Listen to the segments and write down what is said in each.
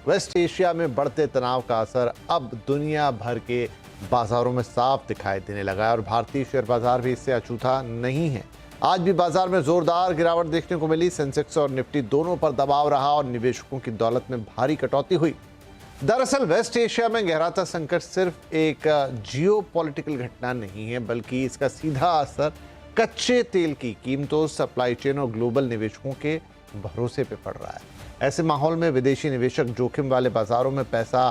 Waste Asia में बढ़ते तनाव का असर अब दुनिया भर के बाजारों में साफ दिखाई देने लगा है और भारतीय शेयर बाजार भी इससे अछूता नहीं है। आज भी बाजार में जोरदार गिरावट देखने को मिली। सेंसेक्स और निफ्टी दोनों पर दबाव रहा और निवेशकों की दौलत में भारी कटौती हुई। दरअसल वेस्ट एशिया में गहराता संकट सिर्फ एक जियोपॉलिटिकल घटना नहीं है, बल्कि इसका सीधा असर कच्चे तेल की कीमतों, सप्लाई चेन और ग्लोबल निवेशकों के भरोसे पे पड़ रहा है। ऐसे माहौल में विदेशी निवेशक जोखिम वाले बाजारों में पैसा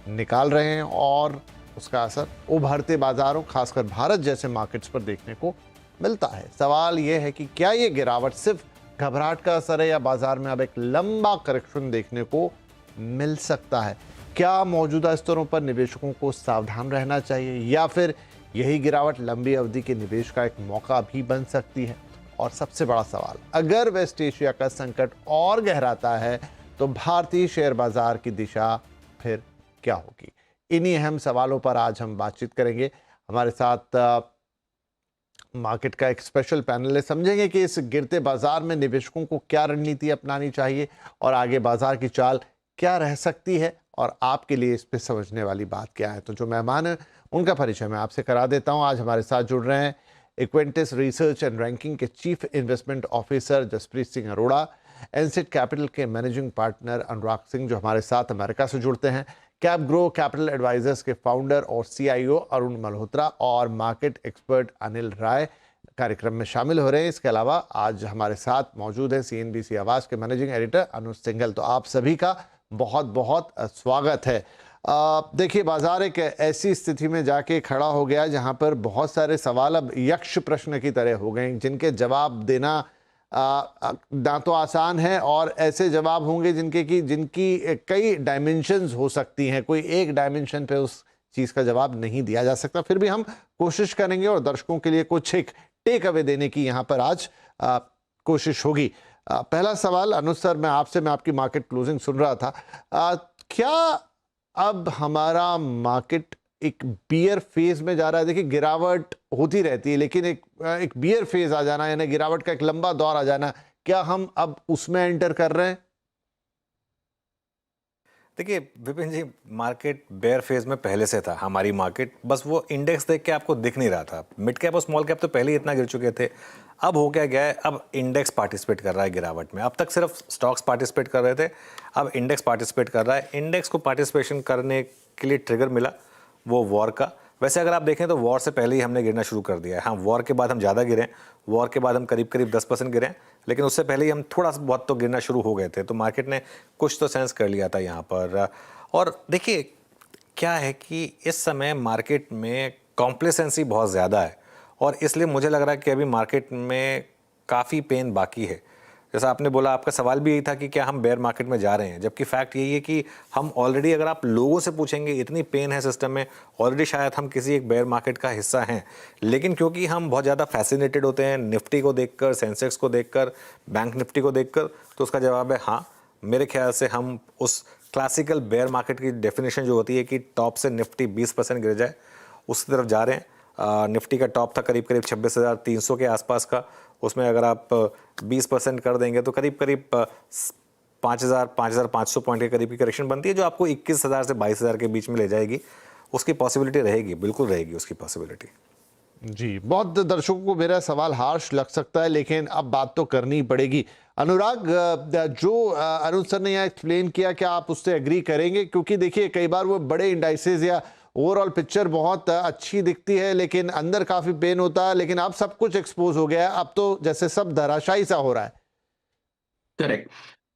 निकाल रहे हैं और उसका असर उभरते बाजारों, खासकर भारत जैसे मार्केट्स पर देखने को मिलता है। सवाल यह है कि क्या ये गिरावट सिर्फ घबराहट का असर है या बाजार में अब एक लंबा करेक्शन देखने को मिल सकता है? क्या मौजूदा स्तरों पर निवेशकों को सावधान रहना चाहिए या फिर यही गिरावट लंबी अवधि के निवेश का एक मौका भी बन सकती है? और सबसे बड़ा सवाल, अगर वेस्ट एशिया का संकट और गहराता है तो भारतीय शेयर बाजार की दिशा फिर क्या होगी? इन्हीं अहम सवालों पर आज हम बातचीत करेंगे। हमारे साथ मार्केट का एक स्पेशल पैनल है। समझेंगे कि इस गिरते बाजार में निवेशकों को क्या रणनीति अपनानी चाहिए और आगे बाजार की चाल क्या रह सकती है और आपके लिए इस पे समझने वाली बात क्या है। तो जो मेहमान हैं उनका परिचय मैं आपसे करा देता हूं। आज हमारे साथ जुड़ रहे हैं इक्वेंटिस रिसर्च एंड रैंकिंग के chief investment officer Jaspreet Singh Arora, Anset capital के मैनेजिंग पार्टनर अनुराग सिंह जो हमारे साथ अमेरिका से जुड़ते हैं, कैप ग्रो कैपिटल एडवाइजर्स के फाउंडर और CIO अरुण मल्होत्रा और मार्केट एक्सपर्ट अनिल राय कार्यक्रम में शामिल हो रहे हैं। इसके अलावा आज हमारे साथ मौजूद हैं CNBC आवाज के मैनेजिंग एडिटर अनुज सिंघल। तो आप सभी का बहुत बहुत स्वागत है। देखिए, बाजार एक ऐसी स्थिति में जाके खड़ा हो गया जहां पर बहुत सारे सवाल अब यक्ष प्रश्न की तरह हो गए, जिनके जवाब देना ना तो आसान है और ऐसे जवाब होंगे जिनकी कई डायमेंशंस हो सकती हैं। कोई एक डायमेंशन पे उस चीज़ का जवाब नहीं दिया जा सकता। फिर भी हम कोशिश करेंगे और दर्शकों के लिए कुछ एक टेक अवे देने की यहाँ पर आज कोशिश होगी। पहला सवाल अनुज सर, मैं आपकी मार्केट क्लोजिंग सुन रहा था। क्या अब हमारा मार्केट एक बियर फेज में जा रहा है? देखिए, गिरावट होती रहती है लेकिन एक बियर फेज आ जाना, यानी गिरावट का एक लंबा दौर आ जाना, क्या हम अब उसमें एंटर कर रहे हैं? देखिए विपिन जी, मार्केट बेयर फेज में पहले से था हमारी मार्केट, बस वो इंडेक्स देख के आपको दिख नहीं रहा था। मिड कैप और स्मॉल कैप तो पहले ही इतना गिर चुके थे। अब हो क्या गया है, अब इंडेक्स पार्टिसिपेट कर रहा है गिरावट में। अब तक सिर्फ स्टॉक्स पार्टिसिपेट कर रहे थे, अब इंडेक्स पार्टिसिपेट कर रहा है। इंडेक्स को पार्टिसिपेशन करने के लिए ट्रिगर मिला वो वॉर का। वैसे अगर आप देखें तो वॉर से पहले ही हमने गिरना शुरू कर दिया है। हाँ, वॉर के बाद हम ज़्यादा गिरे, वॉर के बाद हम करीब 10% गिरे, लेकिन उससे पहले ही हम थोड़ा सा बहुत तो गिरना शुरू हो गए थे। तो मार्केट ने कुछ तो सेंस कर लिया था यहाँ पर। और देखिए क्या है कि इस समय मार्केट में कॉम्प्लेसेंसी बहुत ज़्यादा है और इसलिए मुझे लग रहा है कि अभी मार्केट में काफ़ी पेन बाकी है। जैसा आपने बोला, आपका सवाल भी यही था कि क्या हम बेयर मार्केट में जा रहे हैं, जबकि फैक्ट यही है कि हम ऑलरेडी, अगर आप लोगों से पूछेंगे, इतनी पेन है सिस्टम में, ऑलरेडी शायद हम किसी एक बेयर मार्केट का हिस्सा हैं। लेकिन क्योंकि हम बहुत ज़्यादा फैसिनेटेड होते हैं निफ्टी को देखकर, सेंसेक्स को देखकर, बैंक निफ्टी को देखकर, तो उसका जवाब है हाँ। मेरे ख्याल से हम उस क्लासिकल बेयर मार्केट की डेफिनेशन जो होती है कि टॉप से निफ्टी 20% गिर जाए, उसकी तरफ जा रहे हैं। निफ्टी का टॉप था करीब 26,300 के आसपास का, उसमें अगर आप 20% कर देंगे तो करीब 5,500 पॉइंट के करीब की करेक्शन बनती है, जो आपको 21,000 से 22,000 के बीच में ले जाएगी। उसकी पॉसिबिलिटी रहेगी, बिल्कुल रहेगी उसकी पॉसिबिलिटी। जी, बहुत दर्शकों को मेरा सवाल हार्श लग सकता है लेकिन अब बात तो करनी पड़ेगी। अनुराग, जो अनुज सर ने यहाँ एक्सप्लेन किया, क्या आप उससे एग्री करेंगे? क्योंकि देखिए, कई बार वो बड़े इंडाइसेस या ओवरऑल पिक्चर बहुत अच्छी दिखती है लेकिन अंदर काफी पेन होता है, लेकिन अब सब कुछ एक्सपोज हो गया है, अब तो जैसे सब धराशायी सा हो रहा है। करेक्ट।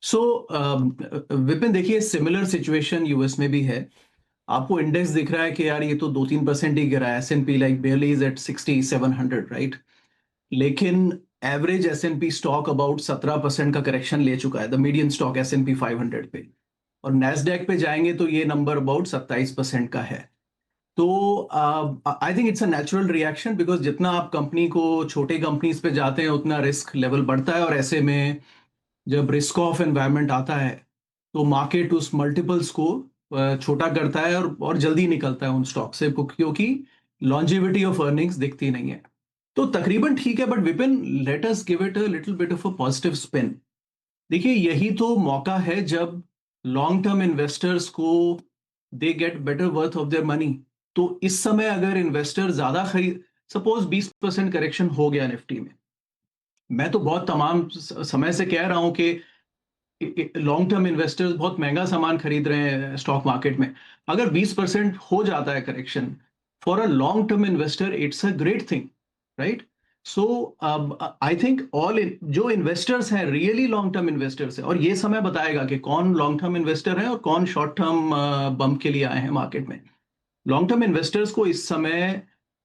सो विपिन, देखिए सिमिलर सिचुएशन यूएस में भी है। आपको इंडेक्स दिख रहा है कि यार ये तो 2-3% ही गिरा है। S&P like barely is at 6700, right? लेकिन एवरेज S&P स्टॉक अबाउट 17% का करेक्शन ले चुका है, द मीडियन स्टॉक S&P 500 पे। और नैस्डैक पे जाएंगे तो ये नंबर अबाउट 27% का है। तो I think it's a natural reaction, because जितना आप कंपनी को, छोटे कंपनीज पे जाते हैं उतना रिस्क लेवल बढ़ता है, और ऐसे में जब रिस्क ऑफ एनवायरनमेंट आता है तो मार्केट उस मल्टीपल्स को छोटा करता है और जल्दी निकलता है उन स्टॉक से, क्योंकि लॉन्जिविटी ऑफ अर्निंग्स दिखती नहीं है। तो तकरीबन ठीक है, but Vipin, let us give it a little bit of a positive spin. देखिए, यही तो मौका है जब लॉन्ग टर्म इन्वेस्टर्स को they get better worth of their money. तो इस समय अगर इन्वेस्टर ज्यादा खरीद, सपोज 20% करेक्शन हो गया निफ्टी में, मैं तो बहुत तमाम समय से कह रहा हूं कि लॉन्ग टर्म इन्वेस्टर्स बहुत महंगा सामान खरीद रहे हैं स्टॉक मार्केट में। अगर 20% हो जाता है correction, for a long term investor it's a great thing, right? So I think all जो इन्वेस्टर्स हैं रियली लॉन्ग टर्म इन्वेस्टर्स हैं, और ये समय बताएगा कि कौन लॉन्ग टर्म इन्वेस्टर है और कौन शॉर्ट टर्म बम्प के लिए आए हैं मार्केट में। लॉन्ग टर्म इन्वेस्टर्स को इस समय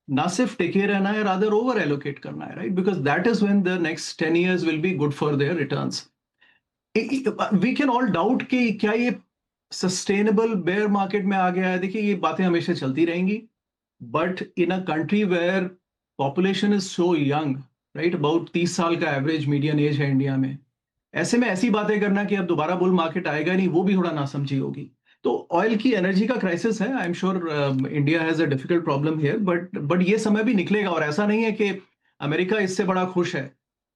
ना सिर्फ टिके रहना है, रादर ओवर एलोकेट करना है, right? Because that is when the next 10 years will be good for their returns. We can all doubt कि क्या ये सस्टेनेबल बेयर मार्केट में आ गया है। देखिए, ये बातें हमेशा चलती रहेंगी, but in a country where population is so young, right, about 30 साल का एवरेज मीडियन एज है इंडिया में, ऐसे में ऐसी बातें करना कि अब दोबारा बुल मार्केट आएगा नहीं, वो भी थोड़ा नासमझी होगी। तो ऑयल की एनर्जी का क्राइसिस है, I am sure India has a difficult problem here, but ये समय भी निकलेगा। और ऐसा नहीं है कि अमेरिका इससे बड़ा खुश है।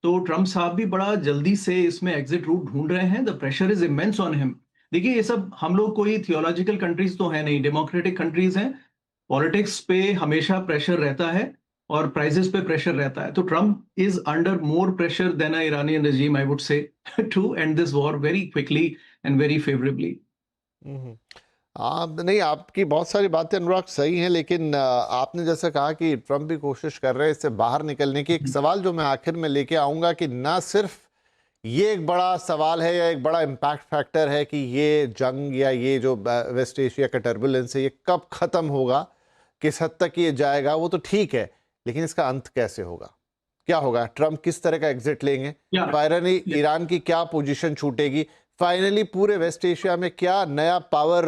तो ट्रम्प साहब भी बड़ा जल्दी से इसमें एग्जिट रूट ढूंढ रहे हैं। The pressure is immense on him. देखिए, ये सब हम लोग कोई थियोलॉजिकल कंट्रीज तो है नहीं, डेमोक्रेटिक कंट्रीज हैं। पॉलिटिक्स पे हमेशा प्रेशर रहता है और प्राइजेस पे प्रेशर रहता है। तो Trump is under more pressure than a Iranian regime, I would say, to end this war very quickly and very favourably. Hmm. आप नहीं, आपकी बहुत सारी बातें अनुराग सही हैं, लेकिन आपने जैसे कहा कि ट्रम्प भी कोशिश कर रहे हैं इससे बाहर निकलने की। एक सवाल जो मैं आखिर में लेके आऊंगा कि ना सिर्फ ये एक बड़ा सवाल है या एक बड़ा इम्पैक्ट फैक्टर है कि ये जंग या ये जो वेस्ट एशिया का टर्बुलेंस है ये कब ख़त्म होगा, किस हद तक ये जाएगा, वो तो ठीक है, लेकिन इसका अंत कैसे होगा? क्या होगा? ट्रम्प किस तरह का एग्जिट लेंगे? या फाइनली ईरान की क्या पोजीशन छूटेगी? फाइनली पूरे वेस्ट एशिया में क्या नया पावर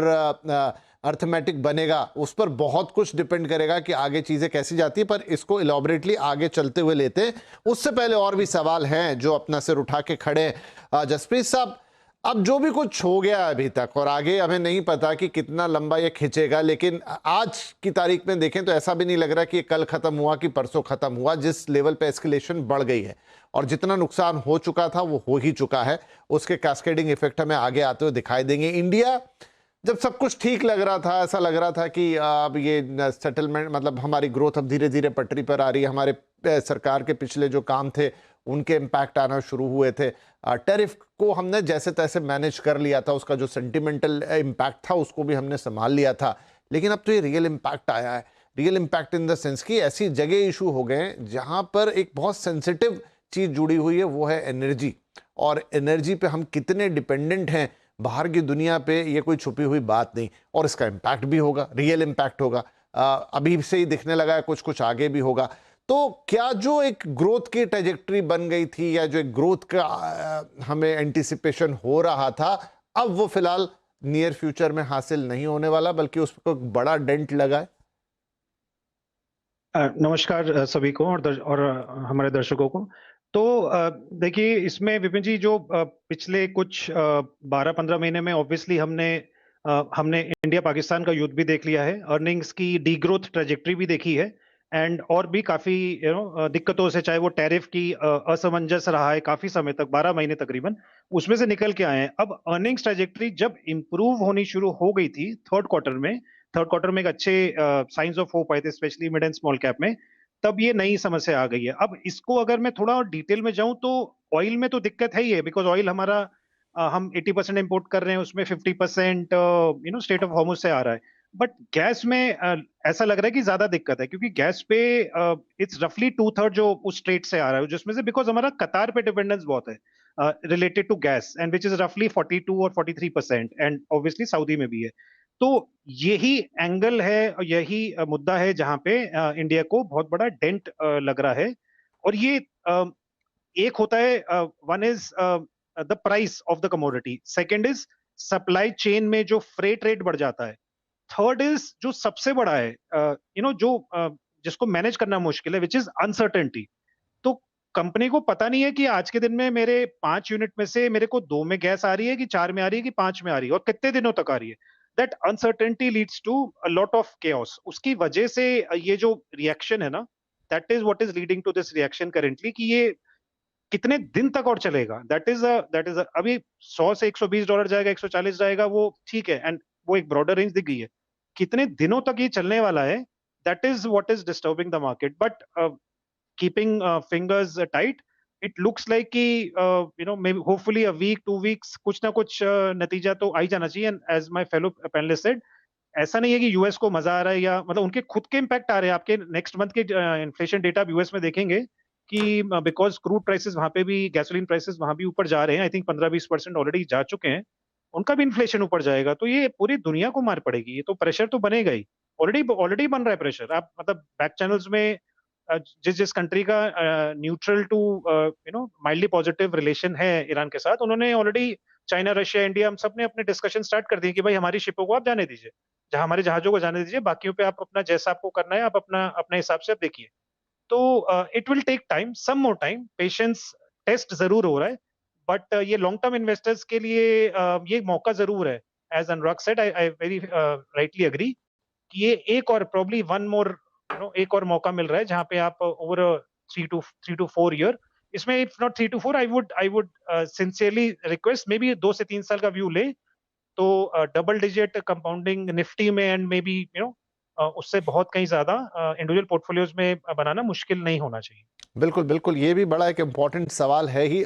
अर्थमेटिक बनेगा? उस पर बहुत कुछ डिपेंड करेगा कि आगे चीज़ें कैसी जाती है, पर इसको इलॉबरेटली आगे चलते हुए लेते हैं। उससे पहले और भी सवाल हैं जो अपना सिर उठा के खड़े हैं। जसप्रीत साहब, अब जो भी कुछ हो गया अभी तक और आगे हमें नहीं पता कि कितना लंबा ये खिंचेगा, लेकिन आज की तारीख में देखें तो ऐसा भी नहीं लग रहा कि ये कल खत्म हुआ कि परसों खत्म हुआ। जिस लेवल पे एस्केलेशन बढ़ गई है और जितना नुकसान हो चुका था वो हो ही चुका है, उसके कैस्केडिंग इफेक्ट हमें आगे आते हुए दिखाई देंगे। इंडिया, जब सब कुछ ठीक लग रहा था, ऐसा लग रहा था कि अब ये सेटलमेंट, मतलब हमारी ग्रोथ अब धीरे धीरे पटरी पर आ रही है, हमारे सरकार के पिछले जो काम थे उनके इम्पैक्ट आना शुरू हुए थे, टैरिफ को हमने जैसे तैसे मैनेज कर लिया था, उसका जो सेंटिमेंटल इम्पैक्ट था उसको भी हमने संभाल लिया था, लेकिन अब तो ये रियल इम्पैक्ट आया है। Real impact in the sense कि ऐसी जगह इशू हो गए हैं जहां पर एक बहुत सेंसिटिव चीज जुड़ी हुई है, वो है एनर्जी। और एनर्जी पे हम कितने डिपेंडेंट हैं बाहर की दुनिया पे, ये कोई छुपी हुई बात नहीं, और इसका इम्पैक्ट भी होगा, रियल इम्पैक्ट होगा। अभी से ही दिखने लगा है, कुछ कुछ आगे भी होगा। तो क्या जो एक ग्रोथ की ट्रेजेक्टरी बन गई थी या जो एक ग्रोथ का हमें एंटिसिपेशन हो रहा था, अब वो फिलहाल नियर फ्यूचर में हासिल नहीं होने वाला, बल्कि उस पर बड़ा डेंट लगा है? नमस्कार सभी को और हमारे दर्शकों को। तो देखिए, इसमें विपिन जी जो पिछले कुछ 12-15 महीने में ऑब्वियसली हमने इंडिया पाकिस्तान का युद्ध भी देख लिया है, अर्निंग्स की डीग्रोथ ट्रेजेक्टरी भी देखी है, एंड और भी काफी दिक्कतों से, चाहे वो टैरिफ की असमंजस रहा है काफी समय तक, 12 महीने तकरीबन, उसमें से निकल के आए हैं। अब अर्निंग्स ट्रेजेक्टरी जब इंप्रूव होनी शुरू हो गई थी थर्ड क्वार्टर में एक अच्छे साइंस ऑफ होप आए थे, specially mid and small cap में, तब ये नई समस्या आ गई है। अब इसको अगर मैं थोड़ा और डिटेल में जाऊं तो ऑयल में तो दिक्कत है ही है, बिकॉज ऑयल हमारा हम 80% इंपोर्ट कर रहे हैं, उसमें 50% स्टेट ऑफ हॉर्मुज से आ रहा है। बट गैस में ऐसा लग रहा है कि ज्यादा दिक्कत है, क्योंकि गैस पे इट्स रफली 2/3 जो उस स्टेट से आ रहा है, जिसमें से बिकॉज हमारा कतार पे डिपेंडेंस बहुत है related to gas, and which is रफली 42 और 43%, एंड ऑब्वियसली सऊदी में भी है। तो यही एंगल है और यही मुद्दा है जहां पे इंडिया को बहुत बड़ा डेंट लग रहा है। और ये एक होता है, one is the price of the commodity, second is supply chain में जो फ्रेट रेट बढ़ जाता है, थर्ड इज जो सबसे बड़ा है जो जिसको मैनेज करना मुश्किल है, विच इज अनसर्टेनिटी। तो कंपनी को पता नहीं है कि आज के दिन में मेरे 5 यूनिट में से मेरे को 2 में गैस आ रही है कि 4 में आ रही है कि 5 में आ रही है, और कितने दिनों तक आ रही है। That uncertainty leads to a lot of chaos. उसकी वजह से ये जो रिएक्शन है ना, that is what is leading to this reaction currently, कि ये कितने दिन तक और चलेगा, दैट इज अभी 100 से $120 जाएगा, 140 जाएगा, वो ठीक है, एंड वो एक ब्रॉडर रेंज दिख गई है। कितने दिनों तक ये चलने वाला है, that is what is disturbing the market, but keeping fingers tight, it looks like कि maybe hopefully a week 2 weeks कुछ ना कुछ नतीजा तो आ ही जाना चाहिए। And as my fellow panelist said, ऐसा नहीं है कि यूएस को मजा आ रहा है, या मतलब उनके खुद के इम्पैक्ट आ रहे हैं। आपके नेक्स्ट मंथ के इन्फ्लेशन डेटा आप यूएस में देखेंगे कि बिकॉज क्रूड प्राइसेस वहां पे भी, गैसोलीन प्राइसेस वहां भी ऊपर जा रहे हैं, आई थिंक 15-20% ऑलरेडी जा चुके हैं, उनका भी इन्फ्लेशन ऊपर जाएगा, तो ये पूरी दुनिया को मार पड़ेगी। ये तो प्रेशर तो बनेगा ही, ऑलरेडी ऑलरेडी बन रहा है प्रेशर। आप मतलब बैक चैनल्स में जिस जिस कंट्री का neutral to mildly positive relation है ईरान के साथ, उन्होंने ऑलरेडी, चाइना, रशिया, इंडिया, हम सब ने अपने डिस्कशन स्टार्ट कर दिए कि भाई हमारी शिपों को आप जाने दीजिए, जहां हमारे जहाजों को जाने दीजिए, बाकियों पे आप अपना जैसा आपको करना है आप अपना अपने हिसाब से आप देखिए। तो it will take time, some more time, patience test जरूर हो रहा है, बट ये लॉन्ग टर्म इन्वेस्टर्स के लिए ये मौका जरूर है। As Anurag said, I very rightly agree कि ये एक और प्रॉब्ली वन मोर एक और मौका मिल रहा है जहां पे आप ओवर 3 to 4 ईयर, इसमें if not 3 to 4, I would sincerely request, may be 2 से 3 साल का व्यू ले, तो डबल डिजिट कंपाउंडिंग निफ्टी में, एंड मे बी उससे बहुत कहीं ज्यादा इंडिविजुअल पोर्टफोलियोज में बनाना मुश्किल नहीं होना चाहिए। बिल्कुल बिल्कुल, ये भी बड़ा एक इम्पॉर्टेंट सवाल है ही।